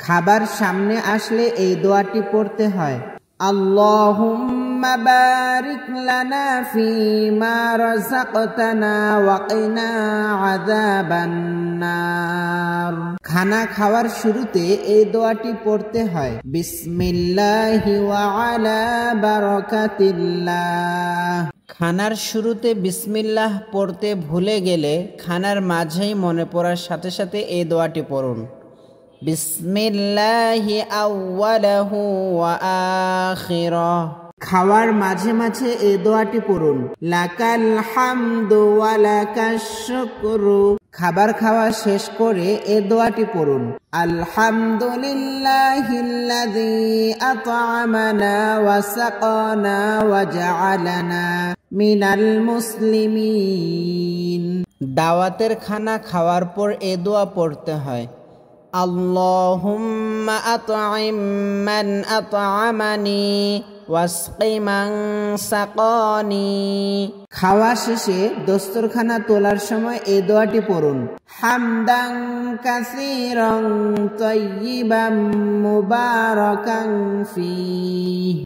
খাবার সামনে আসলে এই দোয়াটি পড়তে হয়। আল্লাহুম্মা বারিক লানা ফীমা রাযাকতানা ওয়া কিনা আযাবান নার। খানা খাওয়ার শুরুতে এই দোয়াটি পড়তে হয়। বিসমিল্লাহি ওয়া আলা বারাকাতিল্লাহ। খানার শুরুতে বিসমিল্লাহ পড়তে ভুলে গেলে খানার মাঝেই মনে পড়ার সাথে সাথে এই দোয়াটি পড়ুন। বিসমিল্লাহি আউওয়ালাহু ওয়া আখিরাহ। খাওয়ার মাঝে মাঝে এই দোয়াটি পড়ুন। লাকাল হামদু ওয়া লাকাশ শুকরু। খাবার খাওয়া শেষ করে এই দোয়াটি পড়ুন। আলহামদুলিল্লাহিল্লাযী আত'আমানা ওয়া সাকানা ওয়া জা'আলানা মিনাল মুসলিমিন। দাওয়াতের খানা খাওয়ার পর এই দোয়া পড়তে হয়। আল্লাহুম্মা আত'ইম মান আত'আমানি ওয়াসকি মান সাকানি। খাওয়া শেষে দস্তরখানা তোলার সময় এই দোয়াটি পড়ুন। হামদান কাসীরান তাইয়িবান মুবারাকান ফীহি।